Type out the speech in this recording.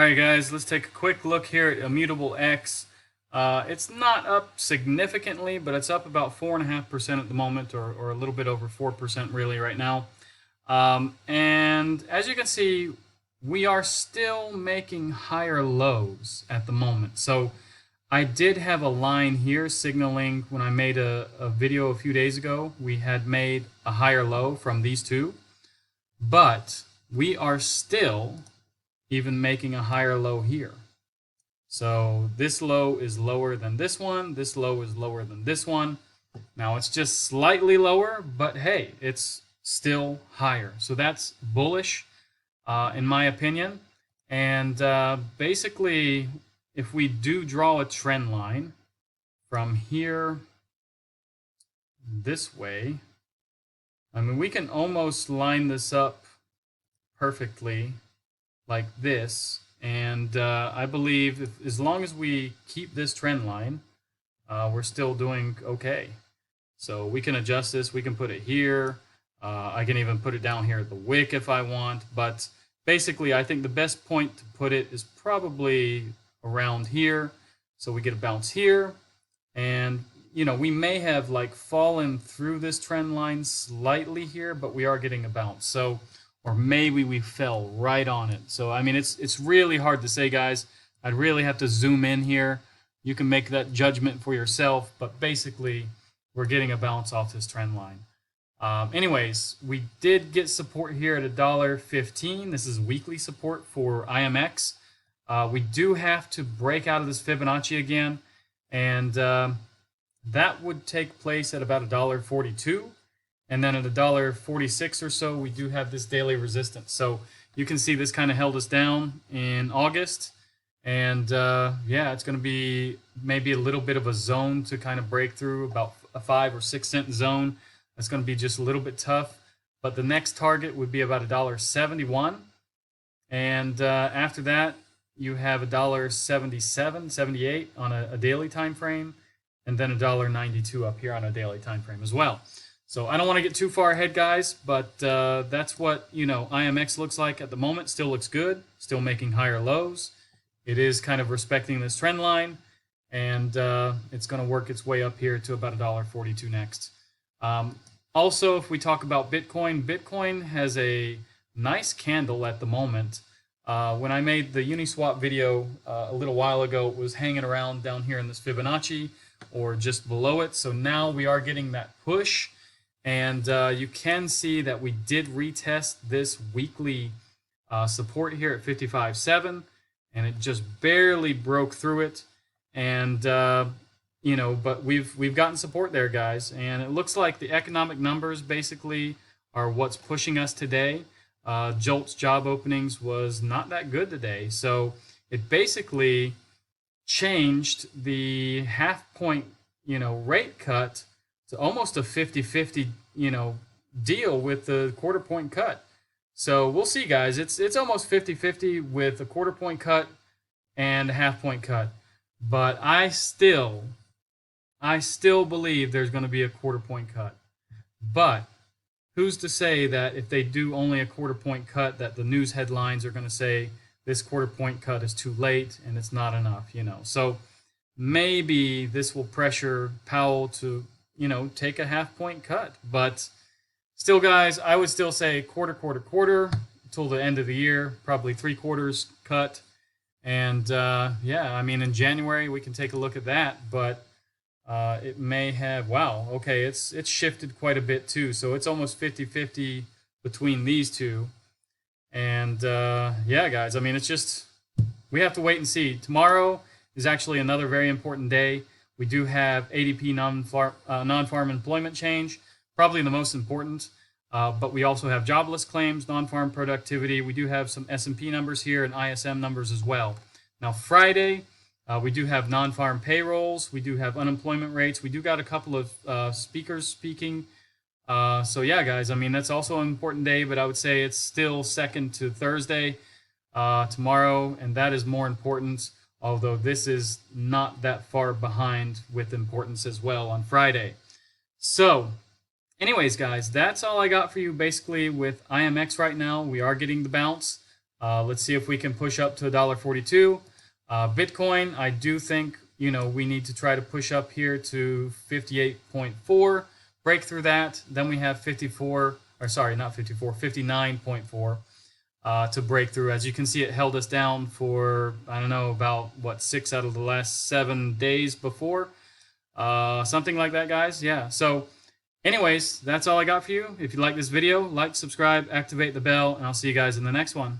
Alright guys, let's take a quick look here at Immutable X. It's not up significantly, but it's up about 4.5% at the moment, or a little bit over 4% really right now. And as you can see, we are still making higher lows at the moment. So I did have a line here signaling when I made a video a few days ago, we had made a higher low from these two, but we are still even making a higher low here. So this low is lower than this one, this low is lower than this one. Now it's just slightly lower, but hey, it's still higher. So that's bullish in my opinion. And basically, if we do draw a trend line from here this way, I mean, we can almost line this up perfectly like this, and I believe as long as we keep this trend line, we're still doing okay. So we can adjust this, we can put it here, I can even put it down here at the wick if I want, but basically I think the best point to put it is probably around here, so we get a bounce here, and you know, we may have like fallen through this trend line slightly here, but we are getting a bounce. So, or maybe we fell right on it. So I mean, it's really hard to say, guys. I'd really have to zoom in here. You can make that judgment for yourself, but basically we're getting a bounce off this trend line. Anyways, we did get support here at $1.15. This is weekly support for IMX. We do have to break out of this Fibonacci again, and that would take place at about $1.42. And then at $1.46 or so, we do have this daily resistance. So you can see this kind of held us down in August. And yeah, it's going to be maybe a little bit of a zone to kind of break through, about a 5 or 6 cent zone. That's going to be just a little bit tough. But the next target would be about $1.71. And after that, you have $1.77, 78 on a daily time frame. And then $1.92 up here on a daily time frame as well. So I don't want to get too far ahead, guys, but that's what, you know, IMX looks like at the moment. Still looks good, still making higher lows. It is kind of respecting this trend line, and it's going to work its way up here to about $1.42 next. Also, if we talk about Bitcoin, Bitcoin has a nice candle at the moment. When I made the Uniswap video a little while ago, it was hanging around down here in this Fibonacci or just below it. So now we are getting that push. And you can see that we did retest this weekly support here at 55.7, and it just barely broke through it. And you know, but we've gotten support there, guys. And it looks like the economic numbers basically are what's pushing us today. Jolt's job openings was not that good today, so it basically changed the half-point, you know, rate cut to almost a 50-50, you know, deal with the quarter-point cut. So we'll see, guys. It's almost 50-50 with a quarter-point cut and a half-point cut. But I still believe there's going to be a quarter-point cut. But who's to say that if they do only a quarter-point cut, that the news headlines are going to say this quarter-point cut is too late and it's not enough, you know? So maybe this will pressure Powell to, you know, take a half-point cut. But still, guys, I would still say quarter until the end of the year, probably 3/4 cut. And yeah, I mean, in January we can take a look at that, but it may have, wow, okay, it's shifted quite a bit too. So it's almost 50-50 between these two. And yeah, guys, I mean, it's just, we have to wait and see. Tomorrow is actually another very important day. We do have ADP non-farm employment change, probably the most important, but we also have jobless claims, non-farm productivity. We do have some S&P numbers here and ISM numbers as well. Now, Friday, we do have non-farm payrolls. We do have unemployment rates. We do got a couple of speakers speaking. So yeah, guys, I mean, that's also an important day, but I would say it's still second to Thursday tomorrow, and that is more important, although this is not that far behind with importance as well on Friday. So anyways, guys, that's all I got for you basically with IMX right now. We are getting the bounce. Let's see if we can push up to $1.42. Bitcoin, I do think, you know, we need to try to push up here to 58.4, break through that. Then we have 54, or sorry, not 54, 59.4 to break through. As you can see, it held us down for, I don't know, about, what, 6 out of the last 7 days before. Something like that, guys. Yeah, so anyways, that's all I got for you. If you like this video, like, subscribe, activate the bell, and I'll see you guys in the next one.